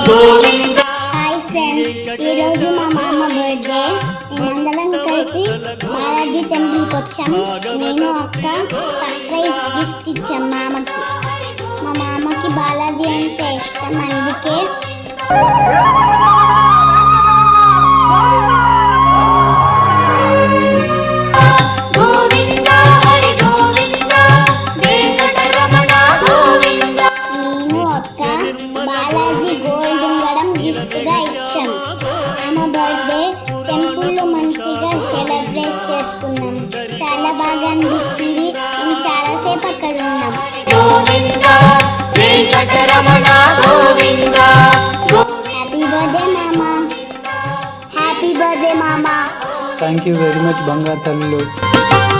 Govinda. Hi friends, ఈరోజు మా మామ బర్త్డే. మేమందరం కలిసి బాలాజీ టెంపుల్కి వచ్చాం. నేను అక్క సర్ప్రైజ్ గిఫ్ట్ ఇచ్చాం మామకి. మా మామకి బాలాజీ అంటే ఇష్టం, అందుకే బాలాజీ గోల్డ్ ఉంగరం గిఫ్ట్గా ఇచ్చాం. ఆమె బర్త్డే టెంపుల్లో మంచిగా సెలబ్రేట్ చేసుకున్నాం. చాలా బాగా అనిపించింది. మేము చాలాసేపు అక్కడ ఉన్నాం. హ్యాపీ బర్త్డే మామా. హ్యాపీ బర్త్డే మామా. థ్యాంక్ యూ వెరీ మచ్ బంగారు తల్లులు.